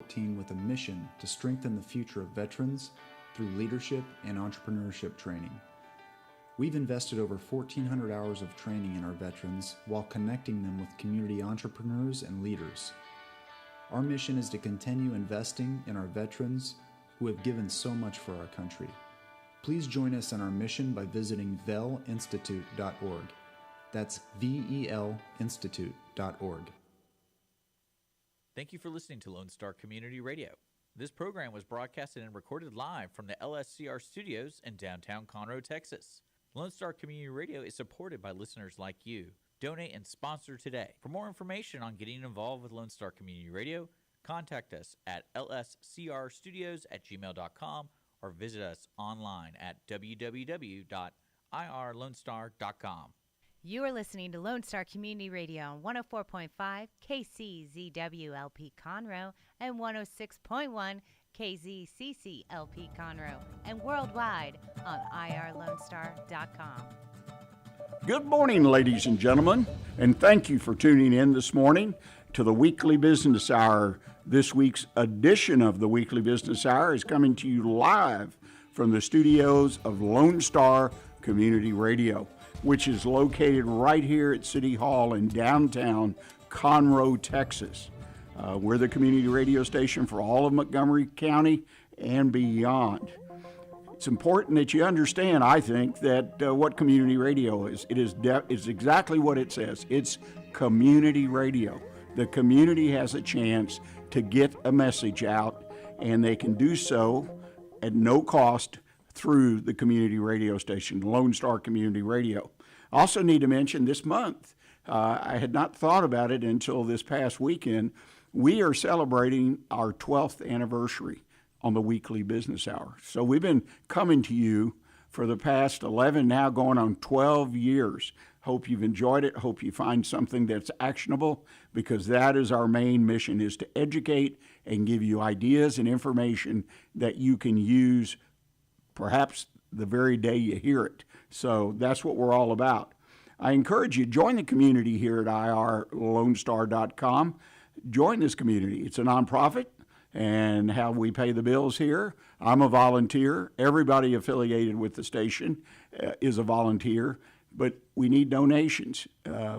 with a mission to strengthen the future of veterans through leadership and entrepreneurship training. We've invested over 1,400 hours of training in our veterans while connecting them with community entrepreneurs and leaders. Our mission is to continue investing in our veterans who have given so much for our country. Please join us in our mission by visiting velinstitute.org. That's VELinstitute.org. Thank you for listening to Lone Star Community Radio. This program was broadcasted and recorded live from the LSCR studios in downtown Conroe, Texas. Lone Star Community Radio is supported by listeners like you. Donate and sponsor today. For more information on getting involved with Lone Star Community Radio, contact us at lscrstudios@gmail.com or visit us online at www.irlonestar.com. You are listening to Lone Star Community Radio on 104.5 KCZWLP Conroe and 106.1 KZCCLP Conroe and worldwide on irlonestar.com. Good morning, ladies and gentlemen, and thank you for tuning in this morning to the Weekly Business Hour. This week's edition of the Weekly Business Hour is coming to you live from the studios of Lone Star Community Radio, which is located right here at City Hall in downtown Conroe, Texas. We're the community radio station for all of Montgomery County and beyond. It's important that you understand, I think, that what community radio is. It's exactly what it says. It's community radio. The community has a chance to get a message out, and they can do so at no cost through the community radio station, Lone Star Community Radio. I also need to mention this month, I had not thought about it until this past weekend, we are celebrating our 12th anniversary on the Weekly Business Hour. So we've been coming to you for the past 11, now going on 12 years. Hope you've enjoyed it. Hope you find something that's actionable, because that is our main mission, is to educate and give you ideas and information that you can use perhaps the very day you hear it. So that's what we're all about. I encourage you, join the community here at irlonestar.com. Join this community. It's a nonprofit, and how we pay the bills here. I'm a volunteer. Everybody affiliated with the station is a volunteer, but we need donations.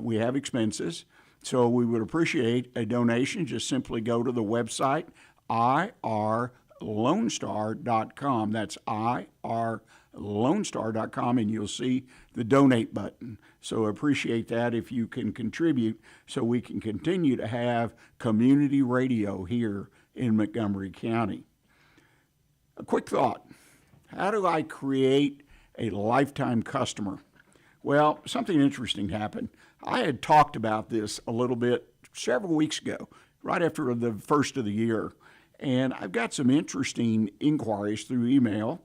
We have expenses, so we would appreciate a donation. Just simply go to the website, irlonestar.com. That's irlonestar.com, and you'll see the donate button. So appreciate that if you can contribute so we can continue to have community radio here in Montgomery County. A quick thought. How do I create a lifetime customer? Well, something interesting happened. I had talked about this a little bit several weeks ago, right after the first of the year. And I've got some interesting inquiries through email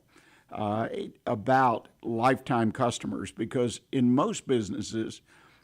about lifetime customers, because in most businesses,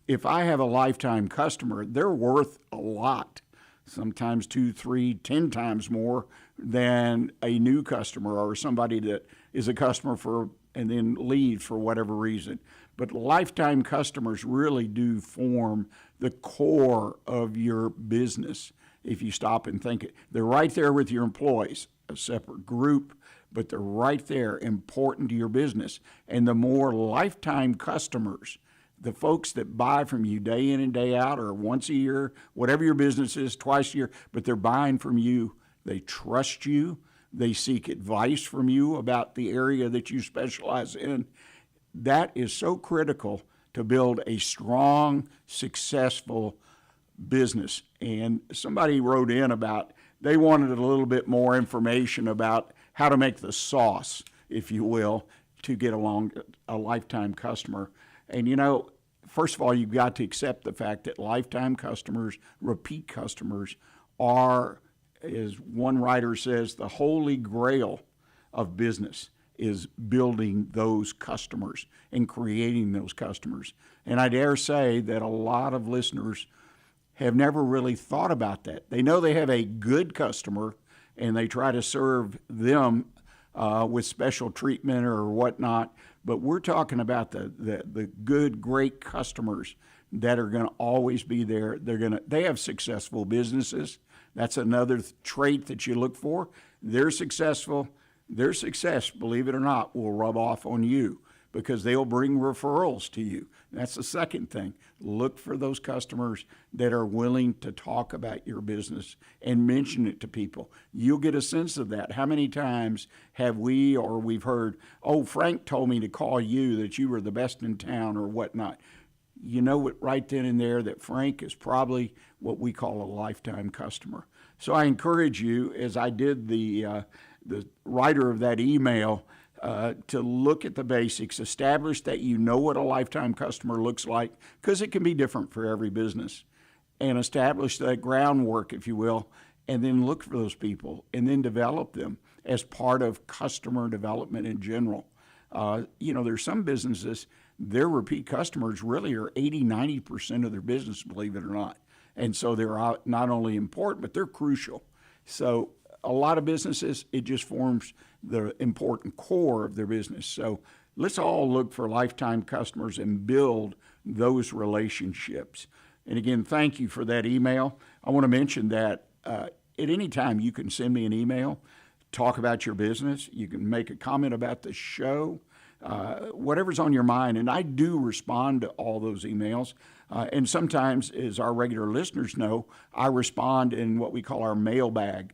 if I have a lifetime customer, they're worth a lot, sometimes 2, 3, 10 times more than a new customer or somebody that is a customer for and then leaves for whatever reason. But lifetime customers really do form the core of your business. If you stop and think it, they're right there with your employees, a separate group, but they're right there, important to your business. And the more lifetime customers, the folks that buy from you day in and day out, or once a year, whatever your business is, twice a year, but they're buying from you, they trust you, they seek advice from you about the area that you specialize in. That is so critical to build a strong, successful business. And somebody wrote in about they wanted a little bit more information about how to make the sauce, if you will, to get along a lifetime customer. And you know, first of all, you've got to accept the fact that lifetime customers, repeat customers, are, as one writer says, the holy grail of business is building those customers and creating those customers. And I dare say that a lot of listeners have never really thought about that. They know they have a good customer and they try to serve them with special treatment or whatnot, but we're talking about the good, great customers that are going to always be there. They have successful businesses. That's another trait that you look for. They're successful. Their success, believe it or not, will rub off on you because they'll bring referrals to you. That's the second thing. Look for those customers that are willing to talk about your business and mention it to people. You'll get a sense of that. How many times have we've heard, oh, Frank told me to call you, that you were the best in town or whatnot. You know it right then and there that Frank is probably what we call a lifetime customer. So I encourage you, as I did the writer of that email, to look at the basics, establish that you know what a lifetime customer looks like, because it can be different for every business, and establish that groundwork, if you will, and then look for those people and then develop them as part of customer development in general. There's some businesses, their repeat customers really are 80-90% of their business, believe it or not. And so they're not only important, but they're crucial. So a lot of businesses, it just forms the important core of their business. So let's all look for lifetime customers and build those relationships. And again, thank you for that email. I want to mention that at any time you can send me an email, talk about your business. You can make a comment about the show, whatever's on your mind. And I do respond to all those emails. And sometimes, as our regular listeners know, I respond in what we call our mailbag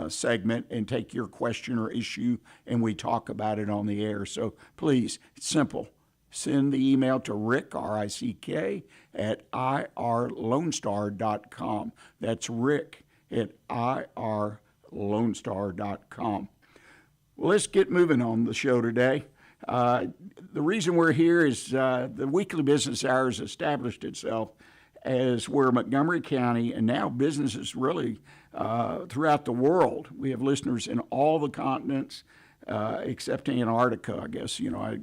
segment and take your question or issue, and we talk about it on the air. So please, it's simple. Send the email to Rick, R-I-C-K, at irlonestar.com. That's Rick at irlonestar.com. Well, let's get moving on the show today. The reason we're here is the Weekly Business Hour has established itself as where Montgomery County, and now businesses really throughout the world. We have listeners in all the continents except Antarctica, I guess. I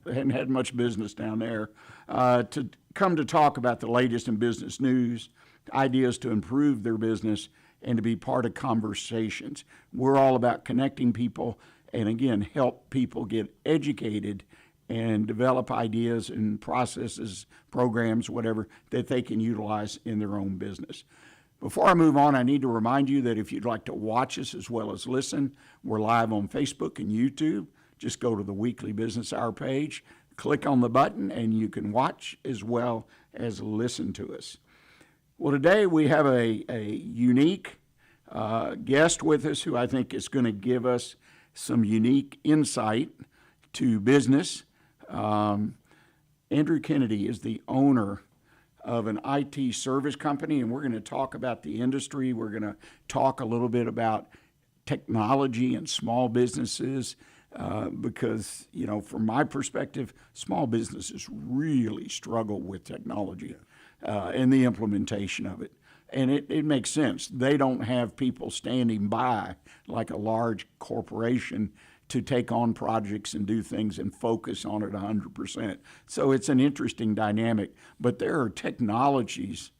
hadn't had much business down there, to come to talk about the latest in business news, ideas to improve their business, and to be part of conversations. We're all about connecting people and, again, help people get educated and develop ideas and processes, programs, whatever, that they can utilize in their own business. Before I move on, I need to remind you that if you'd like to watch us as well as listen, we're live on Facebook and YouTube. Just go to the Weekly Business Hour page, click on the button, and you can watch as well as listen to us. Well, today we have a unique guest with us who I think is going to give us some unique insight to business. Andrew Kennedy is the owner of an IT service company, and we're going to talk about the industry. We're going to talk a little bit about technology and small businesses because, from my perspective, small businesses really struggle with technology and the implementation of it. And it makes sense. They don't have people standing by like a large corporation to take on projects and do things and focus on it 100%. So it's an interesting dynamic. But there are technologies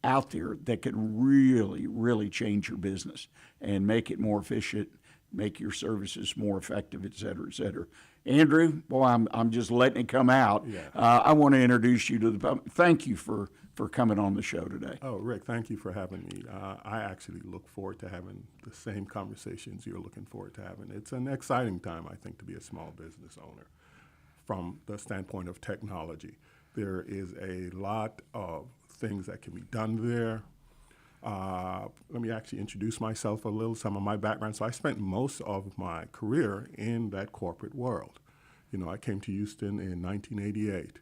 out there that can really, really change your business and make it more efficient, make your services more effective, et cetera, et cetera. Andrew, boy, I'm just letting it come out. Yeah. I want to introduce you to the public. Thank you for coming on the show today. Oh, Rick, thank you for having me. I actually look forward to having the same conversations you're looking forward to having. It's an exciting time, I think, to be a small business owner from the standpoint of technology. There is a lot of things that can be done there. Let me actually introduce myself a little, some of my background. So I spent most of my career in that corporate world. I came to Houston in 1988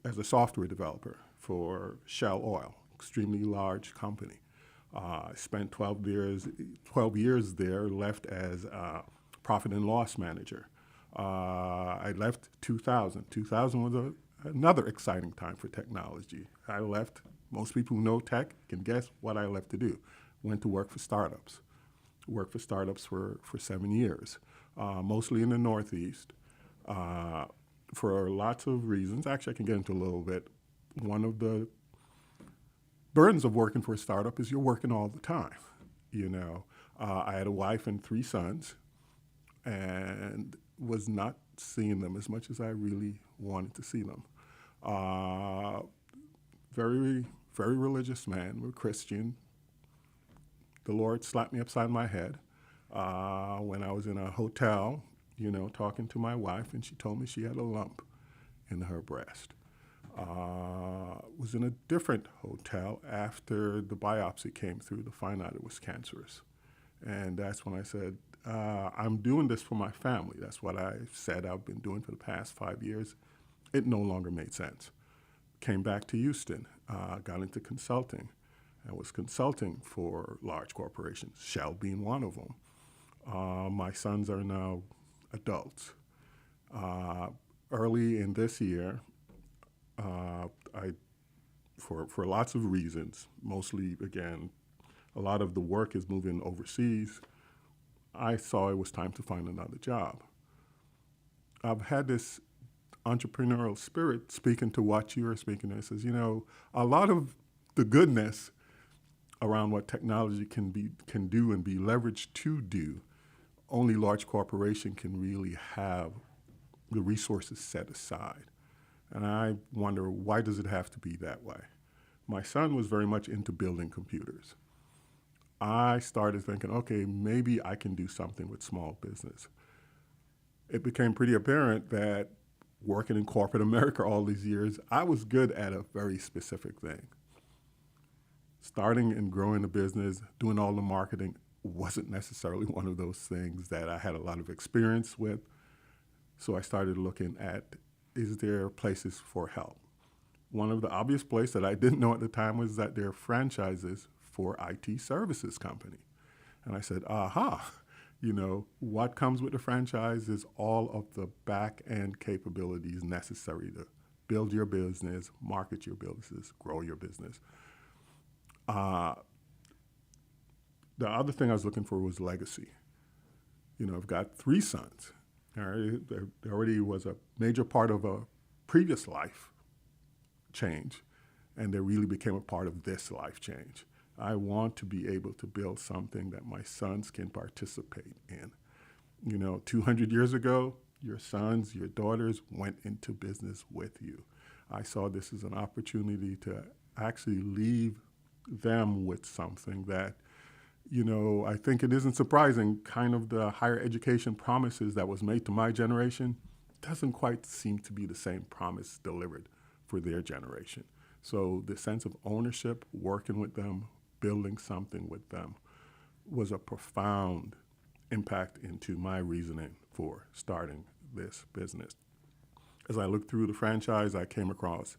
as a software developer for Shell Oil, extremely large company. I spent 12 years there, left as profit and loss manager. I left 2000. 2000 was another exciting time for technology. I left. Most people who know tech can guess what I left to do. Went to work for startups. Worked for startups for 7 years, mostly in the Northeast, for lots of reasons. Actually, I can get into a little bit. One of the burdens of working for a startup is you're working all the time. I had a wife and 3 sons and was not seeing them as much as I really wanted to see them. Very, very religious man. We're Christian. the Lord slapped me upside my head when I was in a hotel, talking to my wife, and she told me she had a lump in her breast. Was in a different hotel after the biopsy came through to find out it was cancerous. And that's when I said, I'm doing this for my family. That's what I said I've been doing for the past 5 years. It no longer made sense. Came back to Houston, got into consulting. I was consulting for large corporations, Shell being one of them. My sons are now adults. Early in this year, for lots of reasons, mostly, again, a lot of the work is moving overseas, I saw it was time to find another job. I've had this entrepreneurial spirit, speaking to what you were speaking to, says, a lot of the goodness around what technology can do and be leveraged to do, only large corporation can really have the resources set aside. And I wonder, why does it have to be that way? My son was very much into building computers. I started thinking, okay, maybe I can do something with small business. It became pretty apparent that working in corporate America all these years, I was good at a very specific thing. Starting and growing a business, doing all the marketing wasn't necessarily one of those things that I had a lot of experience with. So I started looking at, is there places for help? One of the obvious places that I didn't know at the time was that there are franchises for IT services company. And I said, what comes with the franchise is all of the back-end capabilities necessary to build your business, market your business, grow your business. The other thing I was looking for was legacy. I've got 3 sons. There already was a major part of a previous life change, and they really became a part of this life change. I want to be able to build something that my sons can participate in. 200 years ago, your sons, your daughters went into business with you. I saw this as an opportunity to actually leave them with something that, I think it isn't surprising, kind of the higher education promises that was made to my generation doesn't quite seem to be the same promise delivered for their generation. So the sense of ownership, working with them, building something with them was a profound impact into my reasoning for starting this business. As I looked through the franchise, I came across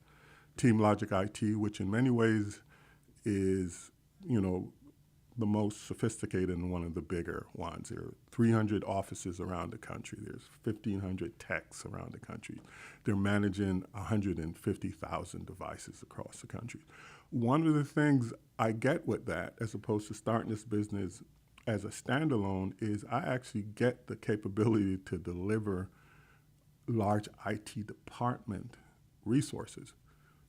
Team LogicIT, which in many ways is, the most sophisticated and one of the bigger ones. There are 300 offices around the country. There's 1,500 techs around the country. They're managing 150,000 devices across the country. One of the things I get with that, as opposed to starting this business as a standalone, is I actually get the capability to deliver large IT department resources.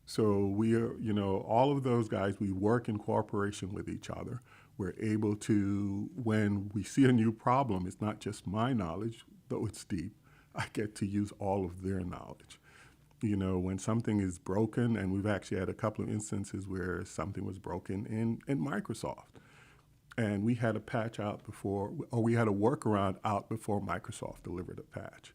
So we are, all of those guys, we work in cooperation with each other. We're able to, when we see a new problem, it's not just my knowledge, though it's deep. I get to use all of their knowledge. When something is broken, and we've actually had a couple of instances where something was broken in Microsoft, and we had a patch out before, or we had a workaround out before Microsoft delivered a patch.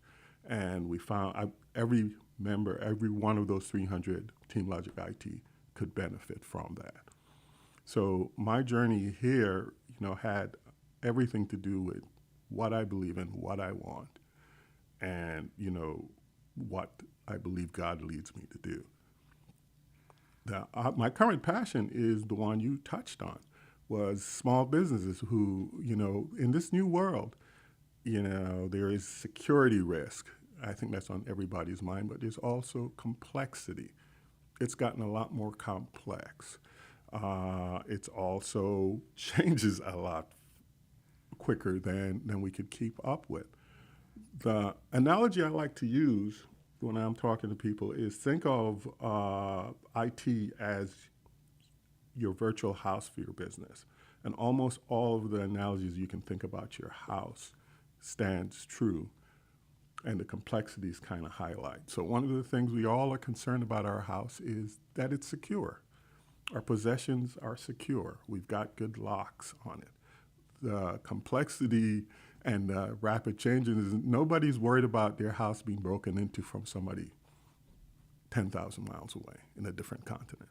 And we found every member, every one of those 300 Team LogicIT could benefit from that. So my journey here, had everything to do with what I believe in, what I want, and, what I believe God leads me to do. My current passion is the one you touched on, was small businesses who, in this new world, there is security risk. I think that's on everybody's mind, but there's also complexity. It's gotten a lot more complex. It's also changes a lot quicker than we could keep up with. The analogy I like to use when I'm talking to people is think of IT as your virtual house for your business. And almost all of the analogies you can think about your house stands true, and the complexities kind of highlight. So one of the things we all are concerned about our house is that it's secure. Our possessions are secure. We've got good locks on it. The complexity and rapid changes is nobody's worried about their house being broken into from somebody 10,000 miles away in a different continent.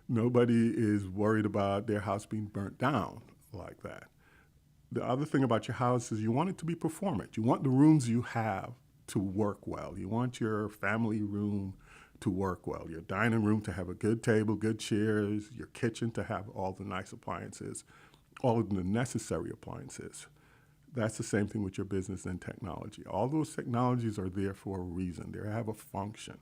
Nobody is worried about their house being burnt down like that. The other thing about your house is you want it to be performant. You want the rooms you have to work well. You want your family room to work well, your dining room to have a good table, good chairs, your kitchen to have all the nice appliances, all of the necessary appliances. That's the same thing with your business and technology. All those technologies are there for a reason. They have a function,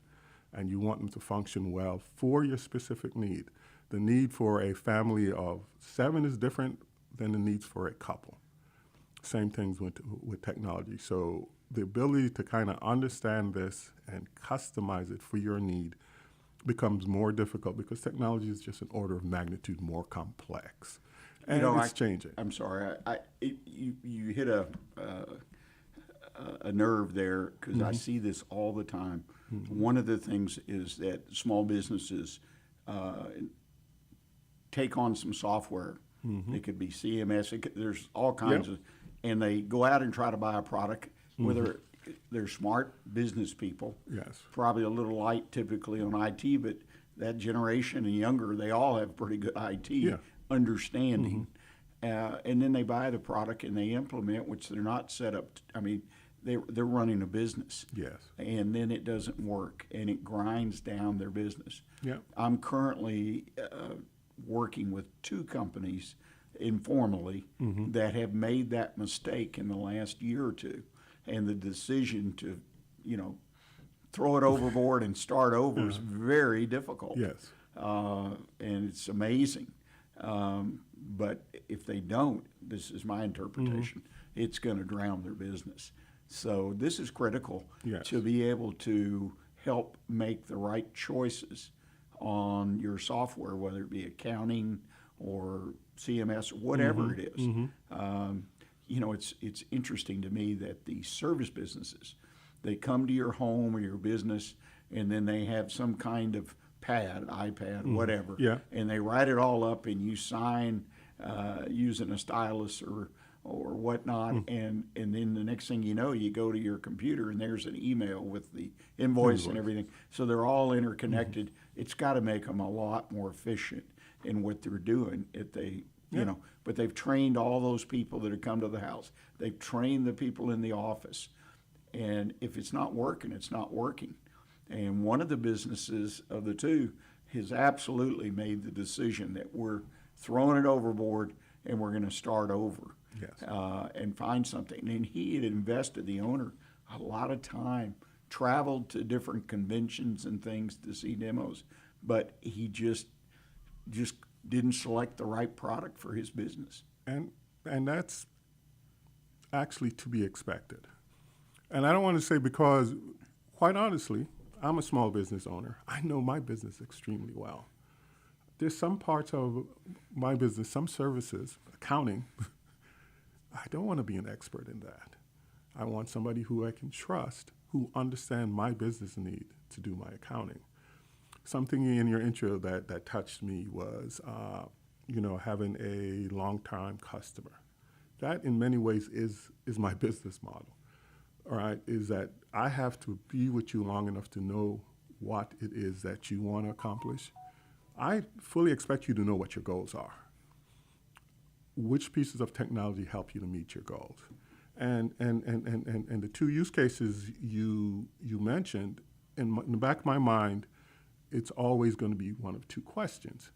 and you want them to function well for your specific need. The need for a family of 7 is different than the needs for a couple. Same things with technology. So the ability to kind of understand this and customize it for your need becomes more difficult because technology is just an order of magnitude more complex. And it's changing. I'm sorry. You hit a nerve there because I see this all the time. One of the things is that small businesses take on some software. It could be CMS. There's all kinds of, and they go out and try to buy a product. Whether they're smart business people, probably a little light typically on IT, but that generation and younger, they all have pretty good IT understanding. And then they buy the product and they implement, which they're not set up. They're running a business. And then it doesn't work, and it grinds down their business. I'm currently working with 2 companies informally that have made that mistake in the last year or 2. And the decision to, throw it overboard and start over is very difficult. And it's amazing. But if they don't, this is my interpretation, it's going to drown their business. So this is critical to be able to help make the right choices on your software, whether it be accounting or CMS, whatever it is. It's interesting to me that the service businesses, they come to your home or your business, and then they have some kind of iPad, whatever, and they write it all up, and you sign using a stylus or whatnot, and then the next thing you know, you go to your computer, and there's an email with the invoice and everything. So they're all interconnected. It's got to make them a lot more efficient in what they're doing if they but they've trained all those people that have come to the house. They've trained the people in the office. And if it's not working, it's not working. And one of the businesses of the 2 has absolutely made the decision that we're throwing it overboard and we're going to start over and find something. And he had invested, the owner, a lot of time, traveled to different conventions and things to see demos, but he just didn't select the right product for his business. And that's actually to be expected. And I don't want to say because, quite honestly, I'm a small business owner. I know my business extremely well. There's some parts of my business, some services, accounting, I don't want to be an expert in that. I want somebody who I can trust, who understands my business need to do my accounting. Something in your intro that touched me was, having a long-time customer. That, in many ways, is my business model. All right, is that I have to be with you long enough to know what it is that you want to accomplish. I fully expect you to know what your goals are. Which pieces of technology help you to meet your goals? And the 2 use cases you mentioned, in the back of my mind, it's always going to be one of 2 questions.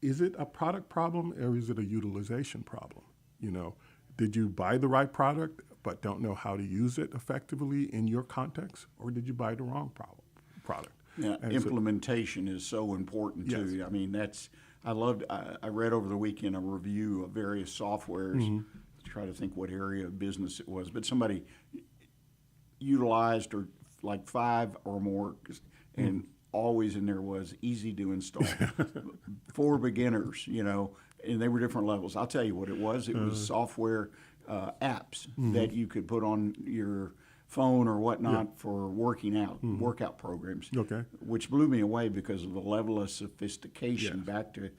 Is it a product problem or is it a utilization problem? Did you buy the right product but don't know how to use it effectively in your context, or did you buy the wrong product? Yeah, implementation is so important too. I read over the weekend a review of various softwares to try to think what area of business it was, but somebody utilized or like 5 or more, and always in there was easy to install for beginners, and they were different levels. I'll tell you what it was. It was software apps that you could put on your phone or whatnot for working out, workout programs. Okay. Which blew me away because of the level of sophistication. Yes. Back to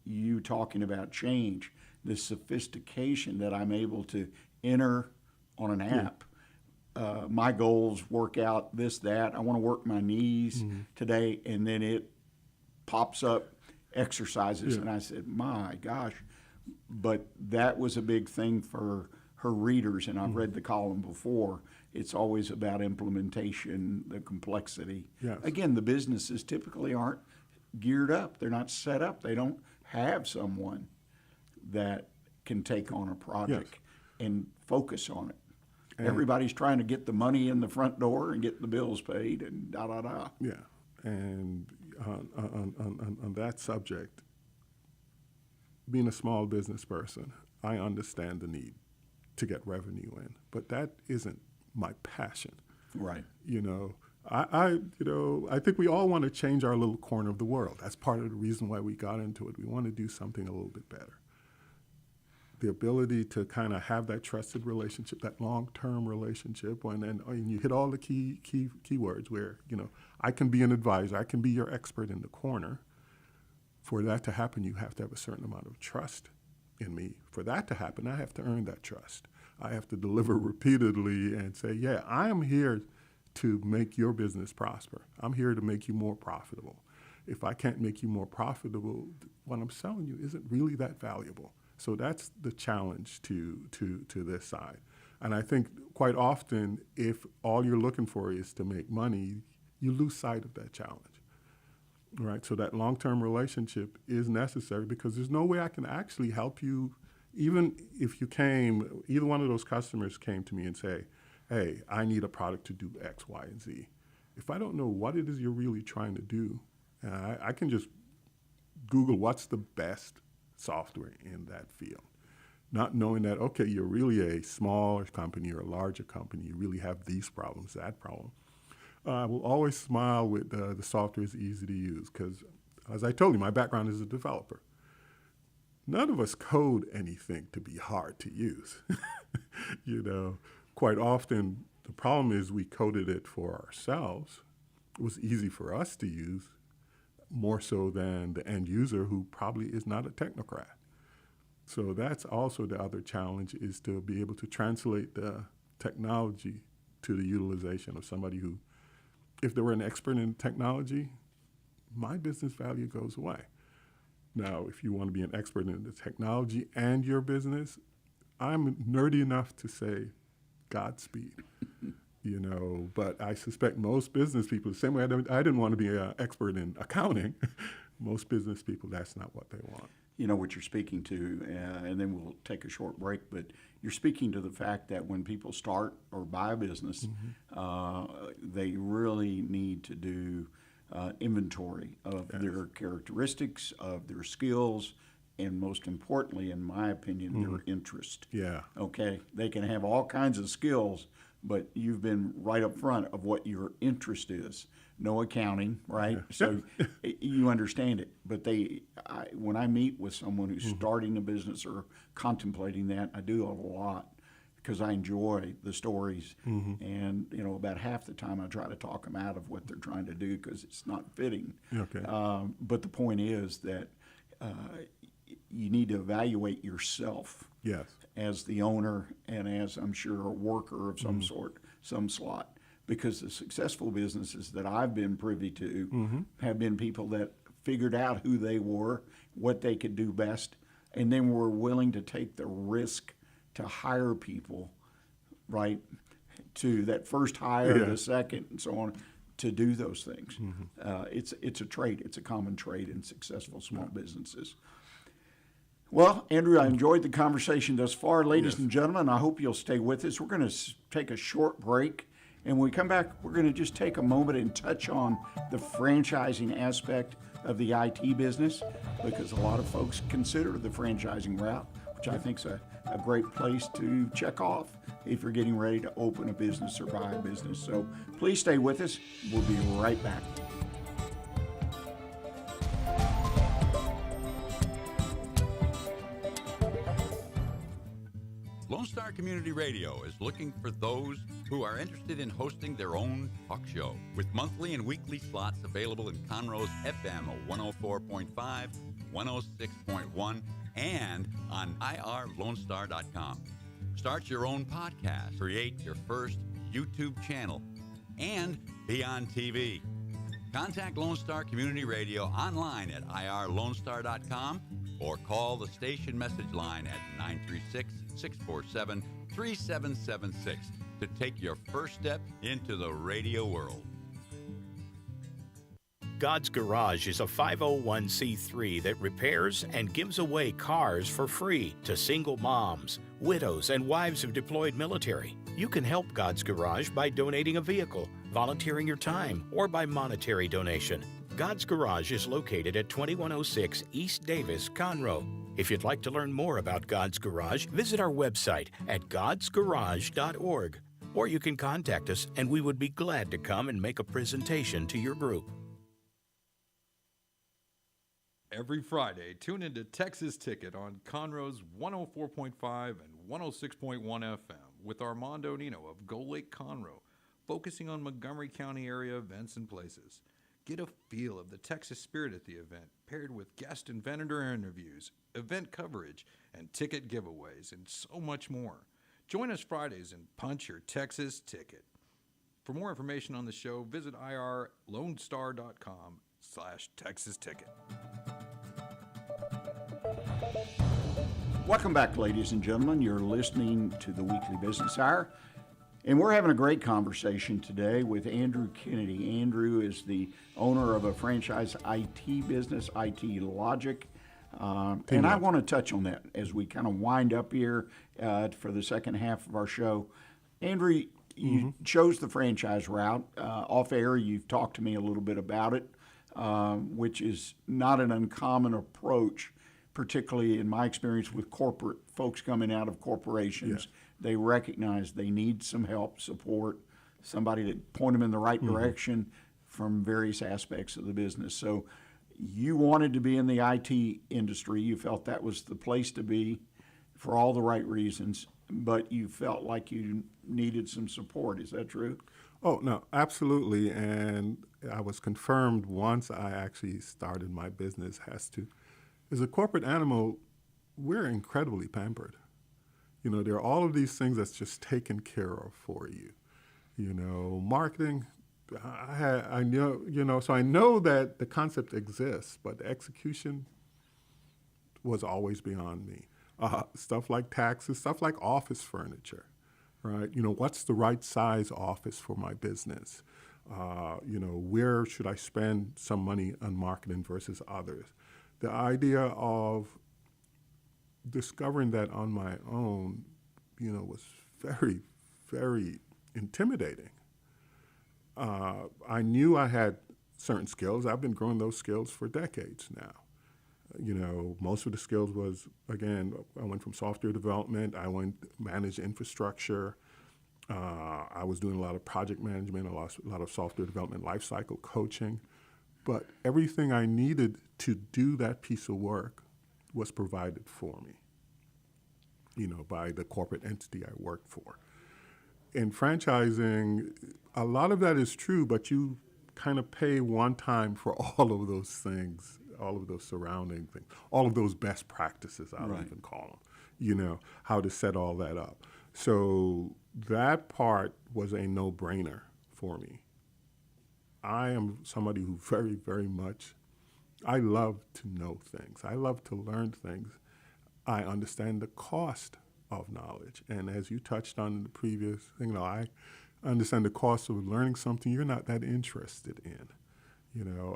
you talking about change, the sophistication that I'm able to enter on an app. My goals, work out, this, that. I want to work my knees today, and then it pops up exercises, and I said, my gosh. But that was a big thing for her readers, and I've read the column before. It's always about implementation, the complexity. Yes. Again, the businesses typically aren't geared up. They're not set up. They don't have someone that can take on a project and focus on it. And everybody's trying to get the money in the front door and get the bills paid and da-da-da. Yeah, and on that subject, being a small business person, I understand the need to get revenue in, but that isn't my passion. Right. You know, I think we all want to change our little corner of the world. That's part of the reason why we got into it. We want to do something a little bit better. The ability to kind of have that trusted relationship, that long-term relationship, and you hit all the key words where, you know, I can be an advisor, I can be your expert in the corner. For that to happen, you have to have a certain amount of trust in me. For that to happen, I have to earn that trust. I have to deliver repeatedly and say, yeah, I am here to make your business prosper. I'm here to make you more profitable. If I can't make you more profitable, what I'm selling you isn't really that valuable. So that's the challenge to this side. And I think quite often, if all you're looking for is to make money, you lose sight of that challenge. Right? So that long-term relationship is necessary because there's no way I can actually help you. Even if either one of those customers came to me and say, hey, I need a product to do X, Y, and Z. If I don't know what it is you're really trying to do, I can just Google what's the best software in that field. Not knowing that, okay, you're really a smaller company or a larger company, you really have these problems, that problem. I will always smile with the software is easy to use because, as I told you, my background is a developer. None of us code anything to be hard to use. You know, quite often the problem is we coded it for ourselves. It was easy for us to use, more so than the end user who probably is not a technocrat. So that's also the other challenge, is to be able to translate the technology to the utilization of somebody who, if they were an expert in technology, my business value goes away. Now, if you want to be an expert in the technology and your business, I'm nerdy enough to say Godspeed. You know, but I suspect most business people, the same way I didn't want to be an expert in accounting, most business people, that's not what they want. You know what you're speaking to, and then we'll take a short break, but you're speaking to the fact that when people start or buy a business, they really need to do inventory of their characteristics, of their skills, and most importantly, in my opinion, their interest. Yeah. Okay? They can have all kinds of skills, but you've been right up front of what your interest is. No accounting, right? So you understand it. But when I meet with someone who's starting a business or contemplating that, I do a lot because I enjoy the stories. And, you know, about half the time I try to talk them out of what they're trying to do because it's not fitting. Okay. But the point is that you need to evaluate yourself. Yes. As the owner and as, I'm sure, a worker of some sort, some slot. Because the successful businesses that I've been privy to have been people that figured out who they were, what they could do best, and then were willing to take the risk to hire people, right, to that first hire, the second, and so on, to do those things. It's a trait. It's a common trait in successful small businesses. Well, Andrew, I enjoyed the conversation thus far. Ladies and gentlemen, I hope you'll stay with us. We're going to take a short break. And when we come back, we're going to just take a moment and touch on the franchising aspect of the IT business, because a lot of folks consider the franchising route, which I think is a great place to check off if you're getting ready to open a business or buy a business. So please stay with us. We'll be right back. Lone Star Community Radio is looking for those who are interested in hosting their own talk show with monthly and weekly slots available in Conroe's FM 104.5, 106.1, and on irlonestar.com. Start your own podcast, create your first YouTube channel, and be on TV. Contact Lone Star Community Radio online at irlonestar.com or call the station message line at 936-647-3776 to take your first step into the radio world. God's Garage is a 501c3 that repairs and gives away cars for free to single moms, widows, and wives of deployed military. You can help God's Garage by donating a vehicle, volunteering your time, or by monetary donation. God's Garage is located at 2106 East Davis, Conroe. If you'd like to learn more about God's Garage, visit our website at godsgarage.org. Or you can contact us and we would be glad to come and make a presentation to your group. Every Friday, tune into Texas Ticket on Conroe's 104.5 and 106.1 FM with Armando Nino of Gold Lake Conroe, focusing on Montgomery County area events and places. Get a feel of the Texas spirit at the event, paired with guest and vendor interviews, event coverage, and ticket giveaways, and so much more. Join us Fridays and punch your Texas ticket. For more information on the show, visit irlonestar.com/Texas Ticket. Welcome back, ladies and gentlemen. You're listening to the Weekly Business Hour, and we're having a great conversation today with Andrew Kennedy. Andrew is the owner of a franchise IT business, IT Logic. And I want to touch on that as we kind of wind up here for the second half of our show. Andrew, you chose the franchise route. Off air, you've talked to me a little bit about it, which is not an uncommon approach, particularly in my experience with corporate folks coming out of corporations. Yeah. They recognize they need some help, support, somebody to point them in the right direction from various aspects of the business. So you wanted to be in the IT industry. You felt that was the place to be for all the right reasons, but you felt like you needed some support. Is that true? Oh, no, absolutely. And I was confirmed once I actually started my business as a corporate animal, we're incredibly pampered. You know, there are all of these things that's just taken care of for you. You know, marketing, I know, so I know that the concept exists, but the execution was always beyond me. Stuff like taxes, stuff like office furniture, right? You know, what's the right size office for my business? Where should I spend some money on marketing versus others? The idea of discovering that on my own, was very, very intimidating. I knew I had certain skills. I've been growing those skills for decades now. Most of the skills was, again, I went from software development, I went managed infrastructure. I was doing a lot of project management, a lot of software development, lifecycle coaching. But everything I needed to do that piece of work was provided for me, by the corporate entity I worked for. In franchising, a lot of that is true, but you kind of pay one time for all of those things, all of those surrounding things, all of those best practices, I'll even call them, how to set all that up. So that part was a no-brainer for me. I am somebody who very, very much, I love to know things. I love to learn things. I understand the cost of knowledge. And as you touched on in the previous thing, I understand the cost of learning something you're not that interested in.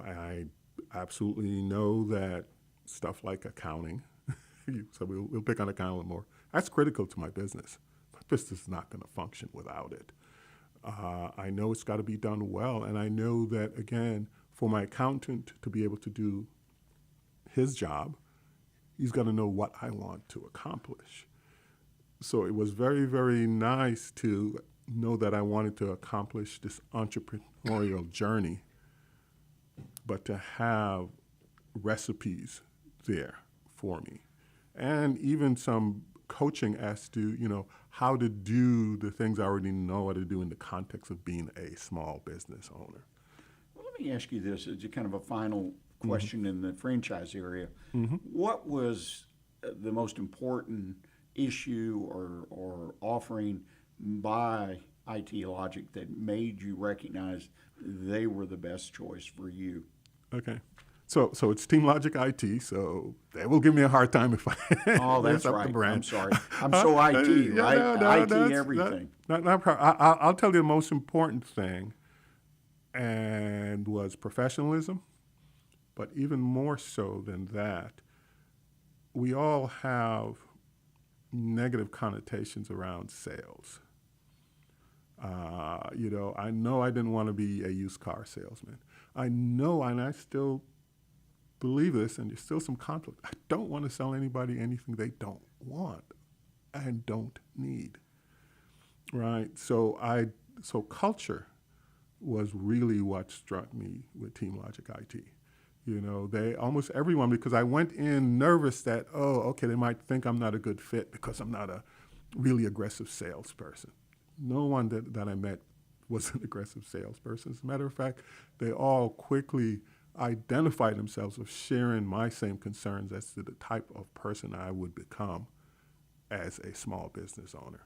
I absolutely know that stuff like accounting, so we'll pick on accounting a little more, that's critical to my business. My business is not going to function without it. I know it's got to be done well, and I know that, again, for my accountant to be able to do his job, he's got to know what I want to accomplish. So it was very, very nice to know that I wanted to accomplish this entrepreneurial journey, but to have recipes there for me, and even some coaching as to, how to do the things I already know how to do in the context of being a small business owner. Well, let me ask you this as a kind of a final question in the franchise area. What was the most important issue or offering by IT Logic that made you recognize they were the best choice for you? Okay. So it's Team Logic IT, so they will give me a hard time if I Oh, mess that's up right. the brand. I'm sorry. I'm so IT, Yeah, right? IT that's- everything. Not I'll tell you the most important thing, and was professionalism, but even more so than that, we all have negative connotations around sales. I know I didn't want to be a used car salesman. I know, and I still believe this, and there's still some conflict. I don't want to sell anybody anything they don't want and don't need, right? So culture was really what struck me with Team Logic IT. They almost everyone, because I went in nervous that, they might think I'm not a good fit because I'm not a really aggressive salesperson. No one that I met was an aggressive salesperson. As a matter of fact, they all quickly identify themselves of sharing my same concerns as to the type of person I would become as a small business owner.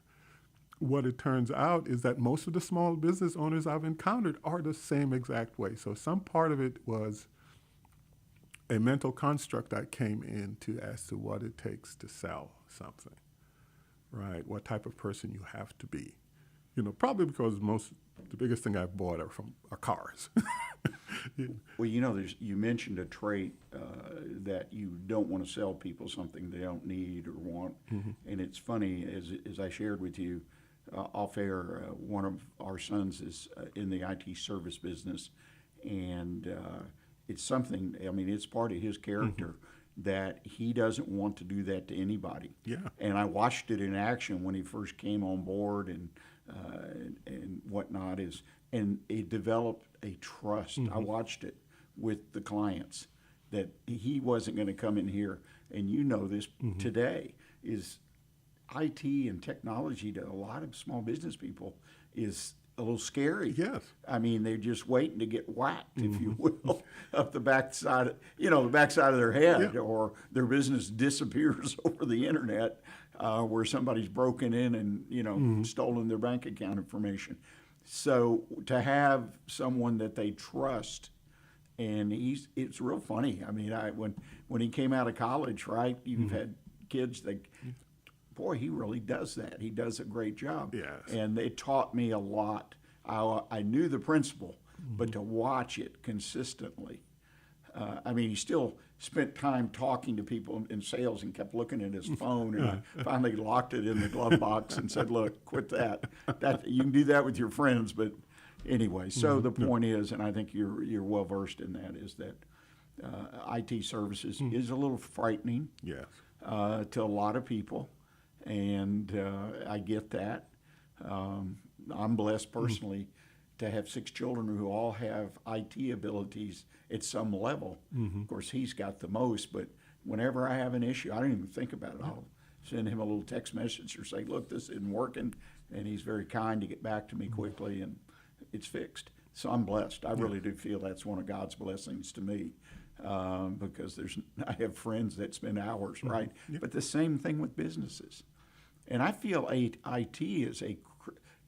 What it turns out is that most of the small business owners I've encountered are the same exact way. So some part of it was a mental construct I came into as to what it takes to sell something, right? What type of person you have to be. Probably because the biggest thing I've bought are cars. Well, you mentioned a trait that you don't want to sell people something they don't need or want. And it's funny, as I shared with you off air, one of our sons is in the IT service business, and it's something, it's part of his character that he doesn't want to do that to anybody. Yeah. And I watched it in action when he first came on board and whatnot, and it developed a trust. I watched it with the clients that he wasn't going to come in here, and this today is IT and technology to a lot of small business people is a little scary. Yes. They're just waiting to get whacked, if you will, up the backside of their head, or their business disappears over the internet, where somebody's broken in and stolen their bank account information. So to have someone that they trust, and it's real funny. When he came out of college, right? You've had kids that. Boy, he really does that. He does a great job. Yes. And it taught me a lot. I knew the principle, but to watch it consistently. He still spent time talking to people in sales and kept looking at his phone. And I finally locked it in the glove box and said, "Look, quit that. You can do that with your friends." But anyway, so the point is, and I think you're well versed in that, is that IT services is a little frightening. Yes. To a lot of people. And I get that. I'm blessed personally to have 6 children who all have IT abilities at some level. Of course, he's got the most, but whenever I have an issue, I don't even think about it. I'll send him a little text message or say, "Look, this isn't working," and he's very kind to get back to me quickly, and it's fixed. So I'm blessed. I really do feel that's one of God's blessings to me. Because I have friends that spend hours, right? But the same thing with businesses. And I feel IT is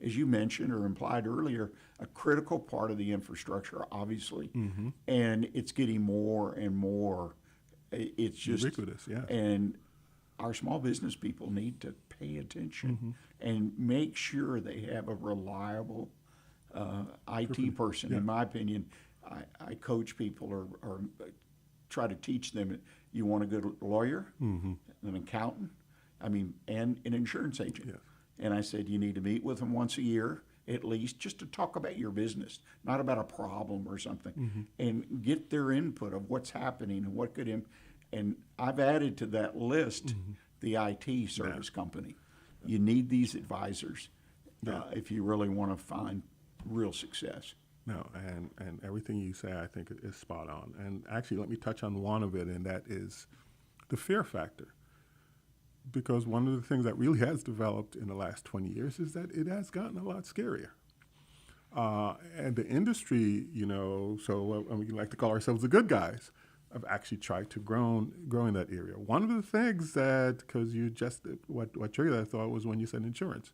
as you mentioned or implied earlier, a critical part of the infrastructure, obviously. And it's getting more and more. It's just ubiquitous, yeah. And our small business people need to pay attention and make sure they have a reliable IT person. In my opinion, I coach people or try to teach them. You want a good lawyer, an accountant, and an insurance agent. Yes. And I said you need to meet with them once a year at least, just to talk about your business, not about a problem or something, and get their input of what's happening and what could. And I've added to that list the IT service company. You need these advisors if you really want to find real success. No, and everything you say, I think, is spot on. And actually, let me touch on one of it, and that is the fear factor. because one of the things that really has developed in the last 20 years is that it has gotten a lot scarier. And the industry, we like to call ourselves the good guys, have actually tried to grow in that area. One of the things that, because what triggered that thought was when you said insurance.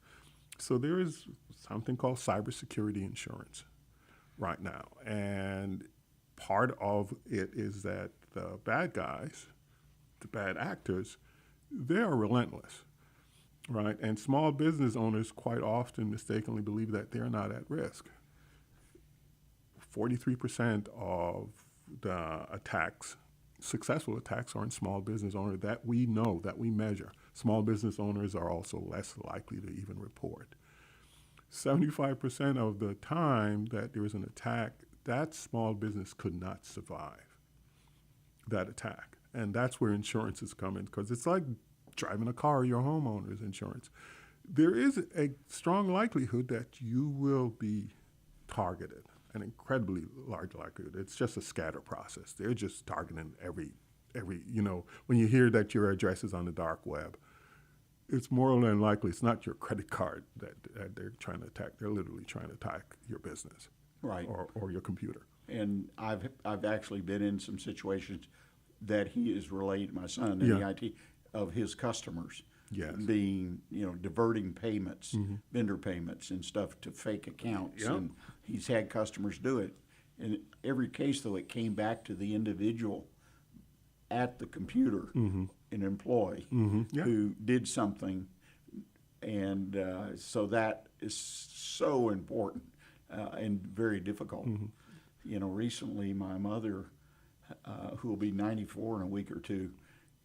So there is something called cybersecurity insurance right now. And part of it is that the bad guys, the bad actors, they are relentless, right? And small business owners quite often mistakenly believe that they're not at risk. 43% of the attacks, successful attacks, are in small business owners that we know, that we measure. Small business owners are also less likely to even report. 75% of the time that there is an attack, that small business could not survive that attack. And that's where insurance is coming, because it's like driving a car, your homeowner's insurance. There is a strong likelihood that you will be targeted, an incredibly large likelihood. It's just a scatter process. They're just targeting every when you hear that your address is on the dark web, it's more than likely it's not your credit card that they're trying to attack. They're literally trying to attack your business, Right. or your computer. And I've actually been in some situations that he is related, my son, in the IT, of his customers being, diverting payments, vendor payments and stuff to fake accounts. Yep. And he's had customers do it. In every case, though, it came back to the individual at the computer, an employee who did something. And so that is so important and very difficult. Recently my mother, who will be 94 in a week or two,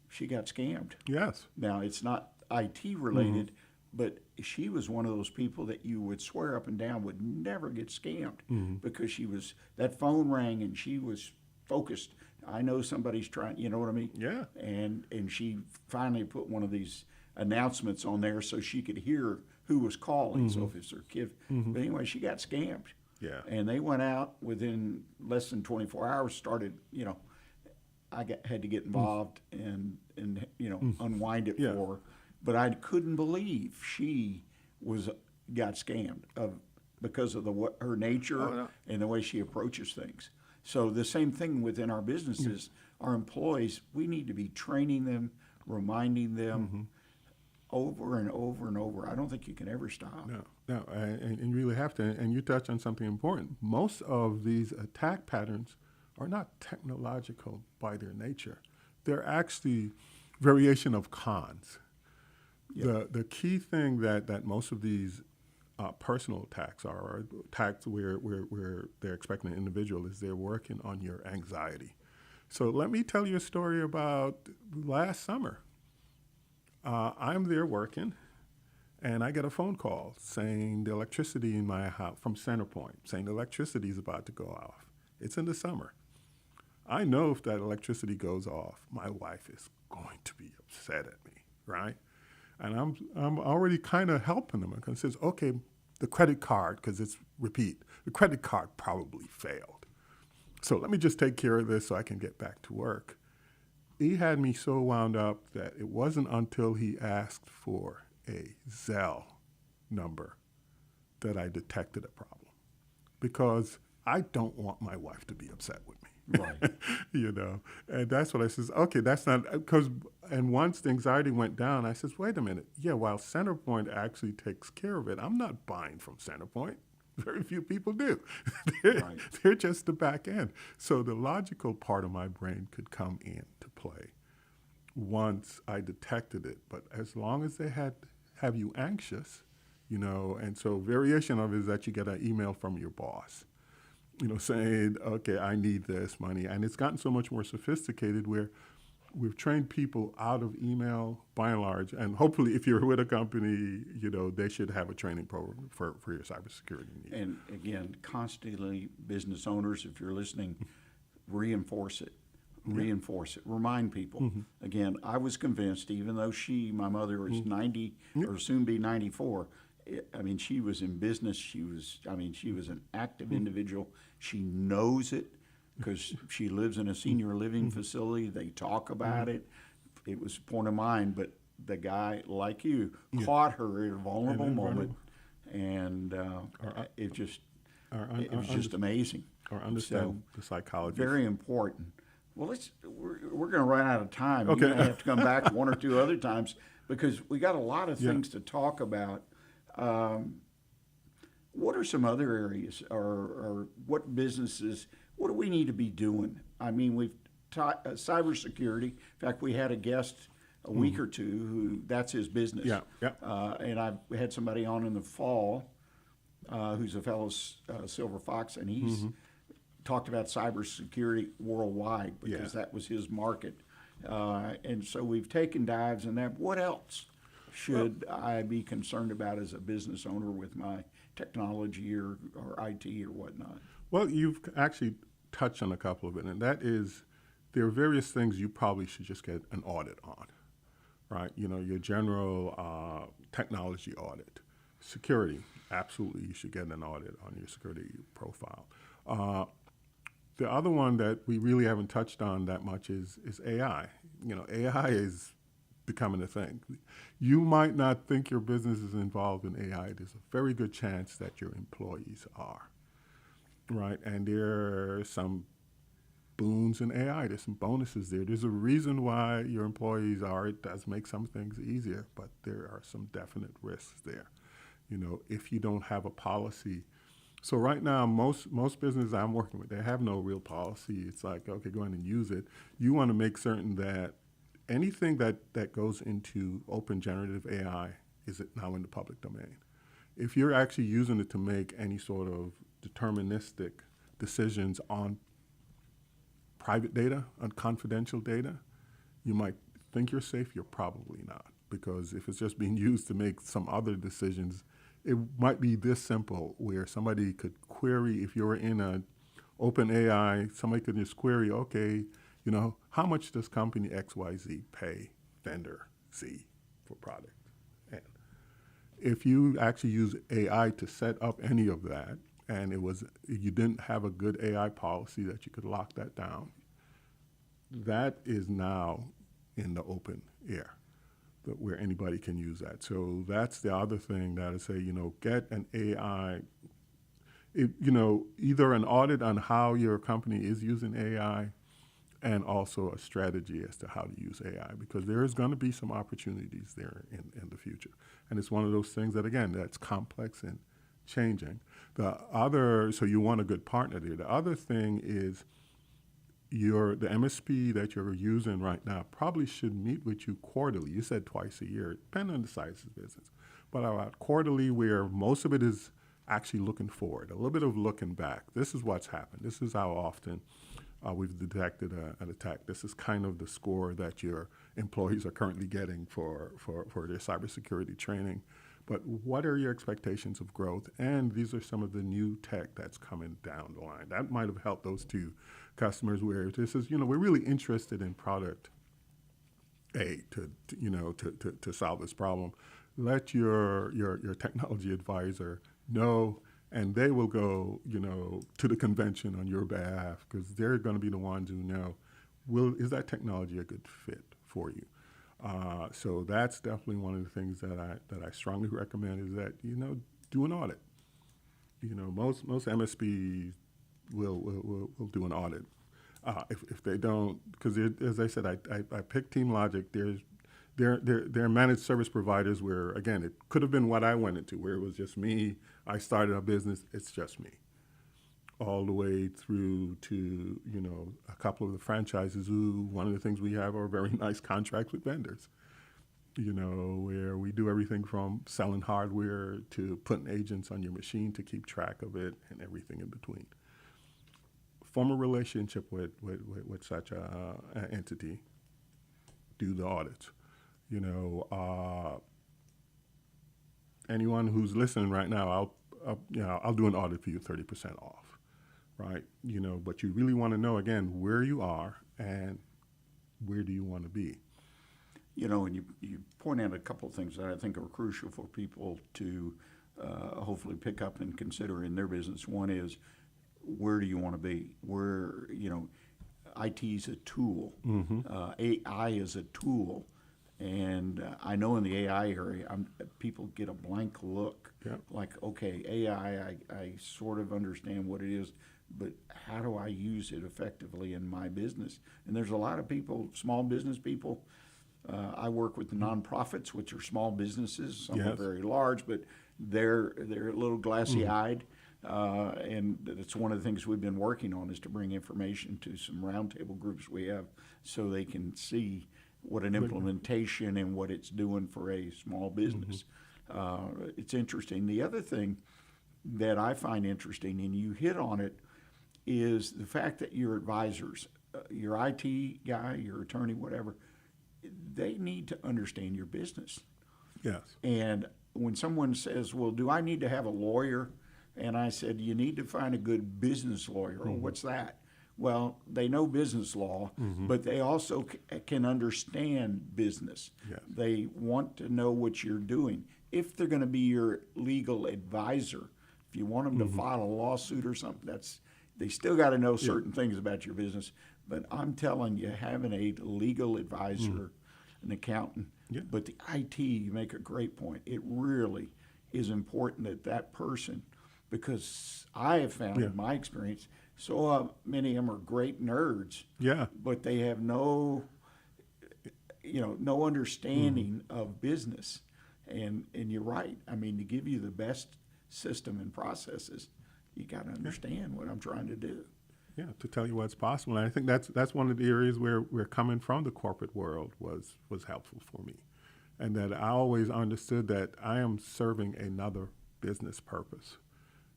she got scammed. Yes. Now, it's not IT related, but she was one of those people that you would swear up and down would never get scammed because that phone rang and she was focused. I know somebody's trying, you know what I mean? Yeah. And she finally put one of these announcements on there so she could hear who was calling. So if it's her kid. But anyway, she got scammed. Yeah. And they went out within less than 24 hours, started, had to get involved and unwind it for her. But I couldn't believe she got scammed because of her nature and the way she approaches things. So the same thing within our businesses, our employees, we need to be training them, reminding them over and over and over. I don't think you can ever stop. No, and you really have to. And you touch on something important. Most of these attack patterns are not technological by their nature. They're actually variation of cons. The key thing that most of these personal attacks are attacks where they're expecting an individual is they're working on your anxiety. So let me tell you a story about last summer. I'm there working, and I get a phone call saying the electricity in my house from CenterPoint, saying the electricity is about to go off. It's in the summer. I know if that electricity goes off, my wife is going to be upset at me, right? And I'm already kind of helping them because it says, okay, the credit card, because it's repeat, the credit card probably failed. So let me just take care of this so I can get back to work. He had me so wound up that it wasn't until he asked for a Zelle number that I detected a problem, because I don't want my wife to be upset with me. Right. And that's what I says, okay, that's not, because, and once the anxiety went down, I says, wait a minute, while CenterPoint actually takes care of it, I'm not buying from CenterPoint. Very few people do. They're just the back end. So the logical part of my brain could come into play once I detected it. But as long as they have you anxious, and so variation of it is that you get an email from your boss, saying, okay, I need this money. And it's gotten so much more sophisticated where we've trained people out of email by and large. And hopefully if you're with a company, they should have a training program for your cybersecurity needs. And again, constantly, business owners, if you're listening, reinforce it. Reinforce it. Remind people. Again, I was convinced, even though my mother is 90 or soon be 94, she was in business. She was an active individual. She knows it because she lives in a senior living facility. They talk about it. It was a point of mine, but the guy, like you, caught her at a vulnerable moment, and it was just amazing. Or understand the psychology. Very important. Well, we're going to run out of time. Okay. You're going to have to come back one or two other times because we got a lot of things to talk about. What are some other areas, or what businesses? What do we need to be doing? I mean, we've cybersecurity. In fact, we had a guest a week or two who that's his business. And I've had somebody on in the fall who's a fellow Silver Fox, and he's talked about cybersecurity worldwide because that was his market. And so we've taken dives in that. What else should I be concerned about as a business owner with my technology or IT or whatnot? Well, you've actually touched on a couple of it, and that is there are various things you probably should just get an audit on, right? You know, your general technology audit. Security, absolutely you should get an audit on your security profile. The other one that we really haven't touched on that much is AI. You know, AI is becoming a thing. You might not think your business is involved in AI. There's a very good chance that your employees are, right? And there are some boons in AI. There's some bonuses there. There's a reason why your employees are. It does make some things easier, but there are some definite risks there. You know, if you don't have a policy. So right now, most businesses I'm working with, they have no real policy. It's like, okay, go ahead and use it. You want to make certain that anything that goes into open generative AI is now in the public domain. If you're actually using it to make any sort of deterministic decisions on private data, on confidential data, you might think you're safe, you're probably not. Because if it's just being used to make some other decisions, it might be this simple where somebody could query, if you're in an open AI, somebody could just query, okay, you know, how much does company XYZ pay vendor Z for product? And if you actually use AI to set up any of that, and you didn't have a good AI policy that you could lock that down, that is now in the open air, where anybody can use that. So that's the other thing that I say, you know, get an AI, you know, either an audit on how your company is using AI and also a strategy as to how to use AI, because there is going to be some opportunities there in the future. And it's one of those things that, again, that's complex and changing. So you want a good partner there. The other thing is the MSP that you're using right now probably should meet with you quarterly. You said twice a year, depending on the size of the business. But about quarterly, where most of it is actually looking forward, a little bit of looking back. This is what's happened. This is how often we've detected an attack. This is kind of the score that your employees are currently getting for their cybersecurity training. But what are your expectations of growth? And these are some of the new tech that's coming down the line. That might have helped those two customers where this is, you know, we're really interested in product A to solve this problem. Let your technology advisor know, and they will go, you know, to the convention on your behalf, because they're going to be the ones who know, is that technology a good fit for you? So that's definitely one of the things that I strongly recommend is that, you know, do an audit. You know, most MSPs will do an audit. If they don't, because as I said, I picked TeamLogic. They're managed service providers where, again, it could have been what I went into, where it was just me. I started a business. It's just me. All the way through to, you know, a couple of the franchises who, one of the things we have are very nice contracts with vendors, you know, where we do everything from selling hardware to putting agents on your machine to keep track of it and everything in between. Form a relationship with such an entity. Do the audits. You know, anyone who's listening right now, I'll do an audit for you 30% off. Right, you know, but you really want to know, again, where you are and where do you want to be. You know, and you point out a couple of things that I think are crucial for people to hopefully pick up and consider in their business. One is, where do you want to be? Where, you know, IT is a tool. AI is a tool. And I know in the AI area, people get a blank look. Yep. Like, okay, AI, I sort of understand what it is, but how do I use it effectively in my business? And there's a lot of people, small business people. I work with the nonprofits, which are small businesses. Some are Yes. very large, but they're a little glassy-eyed. And that's one of the things we've been working on, is to bring information to some roundtable groups we have, so they can see what an implementation and what it's doing for a small business. It's interesting. The other thing that I find interesting, and you hit on it, is the fact that your advisors, your IT guy, your attorney, whatever, they need to understand your business. Yes. And when someone says, well, do I need to have a lawyer? And I said, you need to find a good business lawyer. Oh, what's that? Well, they know business law, but they also can understand business. Yes. They want to know what you're doing. If they're going to be your legal advisor, if you want them to file a lawsuit or something, they still got to know certain things about your business. But I'm telling you, having a legal advisor, an accountant, but the IT, you make a great point. It really is important that person, because I have found in my experience, so many of them are great nerds, but they have no understanding of business. And you're right. I mean, to give you the best system and processes, you got to understand what I'm trying to do. Yeah, to tell you what's possible. And I think that's one of the areas where we're coming from the corporate world was helpful for me. And that I always understood that I am serving another business purpose.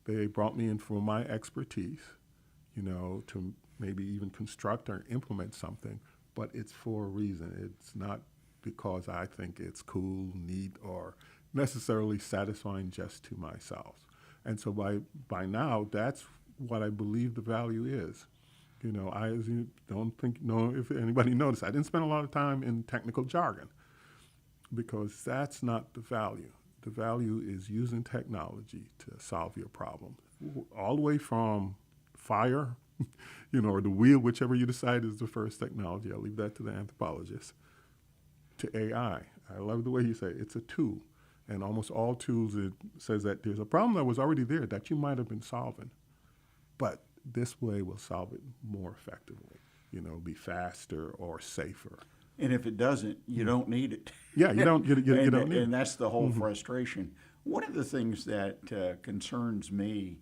They brought me in for my expertise, to maybe even construct or implement something, but it's for a reason. It's not because I think it's cool, neat, or necessarily satisfying just to myself. And so by now, that's what I believe the value is. I don't know if anybody noticed, I didn't spend a lot of time in technical jargon, because that's not the value. The value is using technology to solve your problem, all the way from fire, or the wheel, whichever you decide is the first technology. I'll leave that to the anthropologist. To AI. I love the way you say it. It's a tool. And almost all tools, it says that there's a problem that was already there that you might have been solving, but this way will solve it more effectively, be faster or safer. And if it doesn't, you don't need it. Yeah, you don't need it. And that's the whole frustration. One of the things that concerns me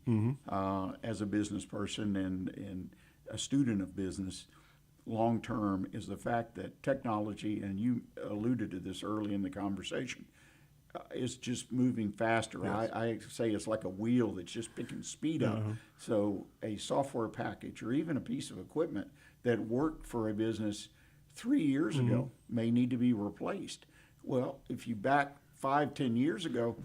as a business person and a student of business long term is the fact that technology, and you alluded to this early in the conversation, is just moving faster. Yes. I say it's like a wheel that's just picking speed up. So a software package or even a piece of equipment that worked for a business 3 years ago may need to be replaced. Well, if you back 5-10 years ago,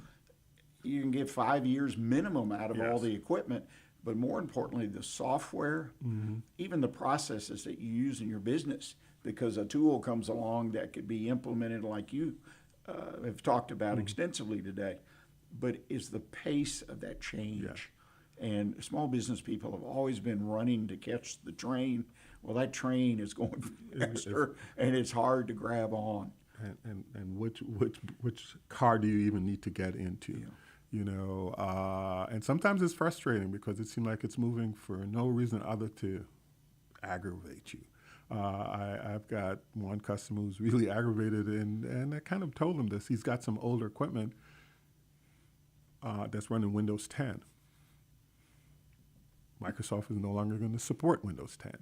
you can get 5 years minimum out of all the equipment. But more importantly, the software, even the processes that you use in your business, because a tool comes along that could be implemented like you have talked about extensively today, but is the pace of that change. And small business people have always been running to catch the train. Well, that train is going faster, and it's hard to grab on. And which car do you even need to get into? And sometimes it's frustrating because it seems like it's moving for no reason other to aggravate you. I've got one customer who's really aggravated, and I kind of told him this. He's got some older equipment that's running Windows 10. Microsoft is no longer going to support Windows 10.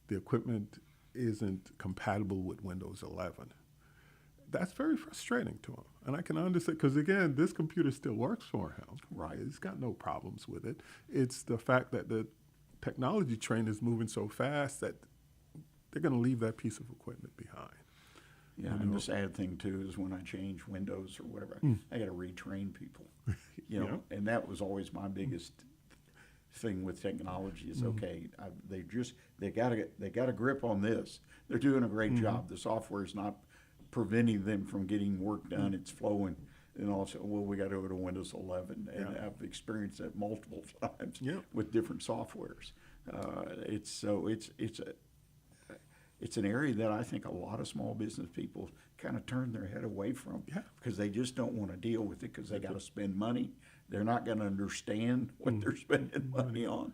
The equipment isn't compatible with Windows 11. That's very frustrating to him. And I can understand, because again, this computer still works for him. Right. He's got no problems with it. It's the fact that the technology train is moving so fast that they're going to leave that piece of equipment behind. Yeah, and the sad thing too is when I change Windows or whatever, I got to retrain people. And that was always my biggest thing with technology is they got a grip on this. They're doing a great job. The software is not preventing them from getting work done. It's flowing. And also, we got to go to Windows 11, and I've experienced that multiple it's an area that I think a lot of small business people kind of turn their head away from because they just don't want to deal with it because they got to spend money. They're not going to understand what they're spending money on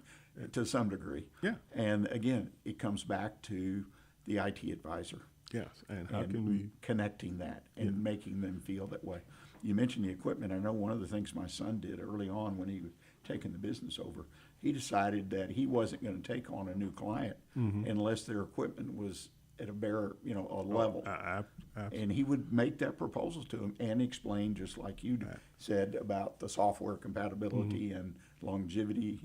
to some degree. Yeah. And again, it comes back to the IT advisor. Yes, and how can we connecting that and making them feel that way. You mentioned the equipment. I know one of the things my son did early on when he was taking the business over, he decided that he wasn't going to take on a new client unless their equipment was at a bare, a level. absolutely. And he would make that proposal to him and explain, just like you said, about the software compatibility and longevity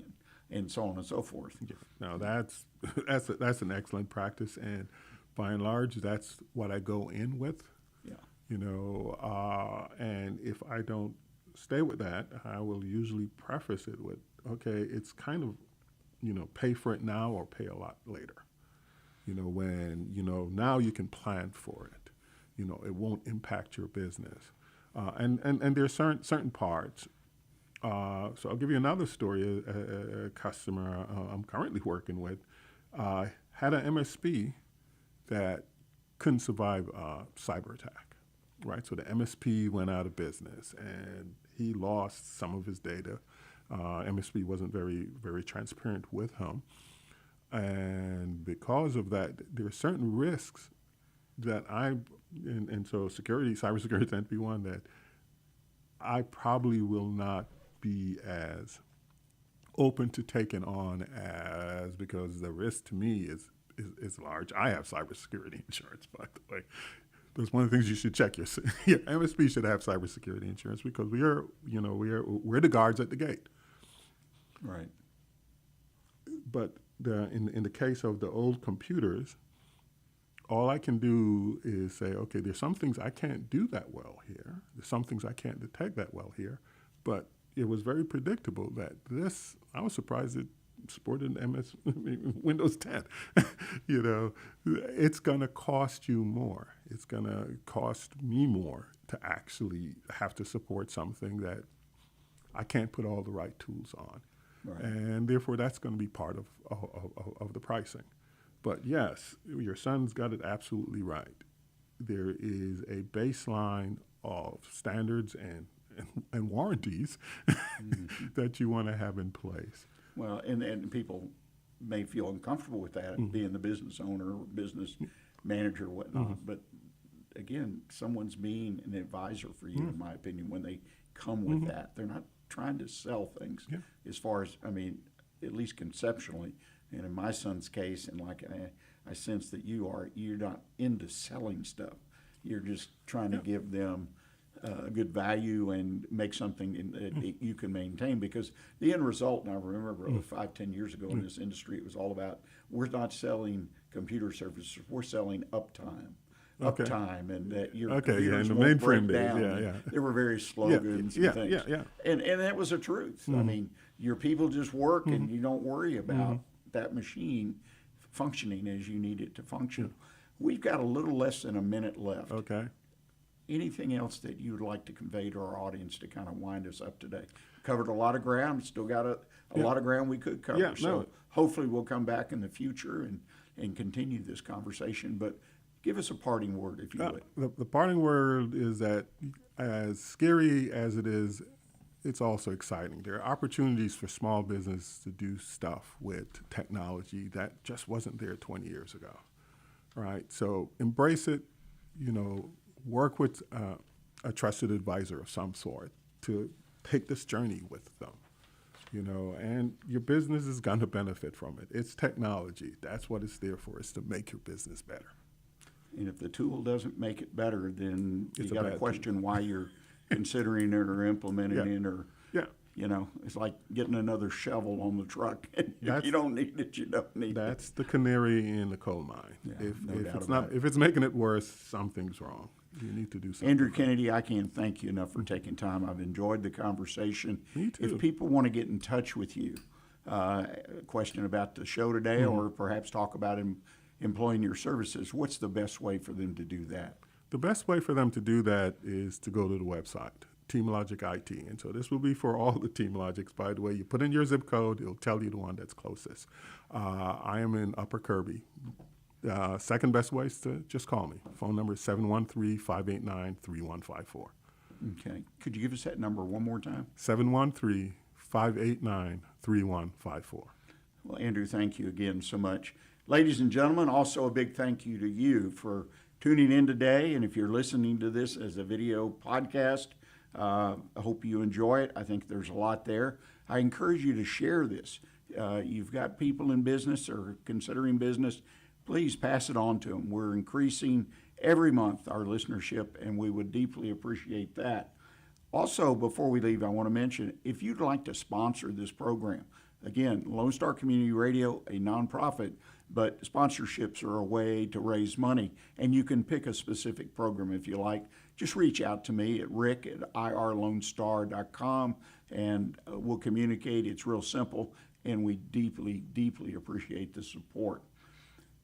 and so on and so forth. Now that's an excellent practice, and by and large, that's what I go in with. Yeah. And if I don't stay with that, I will usually preface it with, okay, it's kind of, pay for it now or pay a lot later. When, now you can plan for it. It won't impact your business. And there's certain parts. So I'll give you another story. A customer I'm currently working with had an MSP that couldn't survive a cyber attack, right? So the MSP went out of business and he lost some of his data. MSP wasn't very, very transparent with him. And because of that, there are certain risks that so cybersecurity tends to be one that I probably will not be as open to taking on because the risk to me is large. I have cybersecurity insurance, by the way. That's one of the things you should check. Your MSP should have cybersecurity insurance because we're the guards at the gate. Right. But in the case of the old computers, all I can do is say, okay, there's some things I can't do that well here. There's some things I can't detect that well here. But it was very predictable that I was surprised it supported Windows 10. It's going to cost you more. It's going to cost me more to actually have to support something that I can't put all the right tools on. Right. And therefore, that's going to be part of the pricing. But yes, your son's got it absolutely right. There is a baseline of standards and warranties that you want to have in place. Well, and people may feel uncomfortable with that, being the business owner, or business manager, whatnot. But again, someone's being an advisor for you, in my opinion, when they come with that. They're not trying to sell things as far as, at least conceptually. And in my son's case, and like I sense that you're not into selling stuff. You're just trying to give them a good value and make something that you can maintain, because the end result, and I remember 5-10 years ago in this industry, it was all about, we're not selling computer services, we're selling uptime. Okay. Uptime, and that your and computers the won't break mainframe days, down. There were various slogans and things. And that was the truth. Your people just work and you don't worry about that machine functioning as you need it to function. We've got a little less than a minute left. Okay. Anything else that you would like to convey to our audience to kind of wind us up today? Covered a lot of ground, still got a lot of ground we could cover. So hopefully we'll come back in the future and continue this conversation. But give us a parting word, if you would. The parting word is that as scary as it is, it's also exciting. There are opportunities for small business to do stuff with technology that just wasn't there 20 years ago, right? So embrace it, work with a trusted advisor of some sort to take this journey with them, and your business is going to benefit from it. It's technology. That's what it's there for, is to make your business better. And if the tool doesn't make it better, then you It's a got to bad question tool. why you're considering it or implementing it, or it's like getting another shovel on the truck. If you don't need it, you don't need it. That's the canary in the coal mine. Yeah, no doubt it's about it. if it's making it worse, something's wrong. You need to do something. Andrew Kennedy, I can't thank you enough for taking time. I've enjoyed the conversation. Me too. If people want to get in touch with you, a question about the show today, or perhaps talk about employing your services, what's the best way for them to do that? The best way for them to do that is to go to the website, Team LogicIT. And so this will be for all the Team Logics, by the way. You put in your zip code, it'll tell you the one that's closest. I am in Upper Kirby. second best way is to just call me. Phone number is 713-589-3154. Okay. Could you give us that number one more time? 713-589-3154. Well, Andrew, thank you again so much. Ladies and gentlemen, also a big thank you to you for tuning in today. And if you're listening to this as a video podcast, I hope you enjoy it. I think there's a lot there. I encourage you to share this. You've got people in business or considering business, please pass it on to them. We're increasing every month our listenership, and we would deeply appreciate that. Also, before we leave, I want to mention, if you'd like to sponsor this program, again, Lone Star Community Radio, a nonprofit, but sponsorships are a way to raise money, and you can pick a specific program if you like. Just reach out to me at rick@irlonestar.com, and we'll communicate. It's real simple, and we deeply, deeply appreciate the support.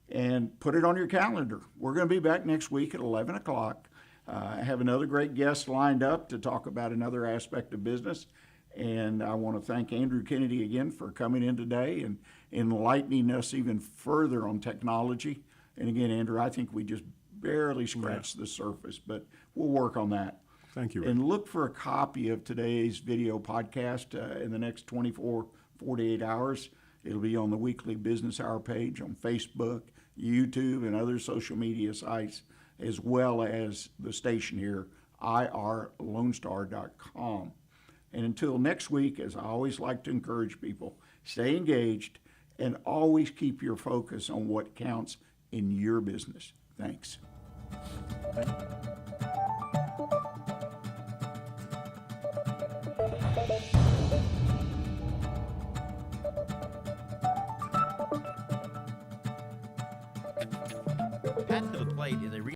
And put it on your calendar. We're going to be back next week at 11 o'clock. I have another great guest lined up to talk about another aspect of business. And I want to thank Andrew Kennedy again for coming in today and enlightening us even further on technology. And again, Andrew, I think we just barely scratched the surface, but we'll work on that. Thank you, Rick. And look for a copy of today's video podcast in the next 48 hours. It'll be on the weekly Business Hour page on Facebook, YouTube, and other social media sites, as well as the station here, irlonestar.com. And until next week, as I always like to encourage people, stay engaged and always keep your focus on what counts in your business. Thanks. Thank you.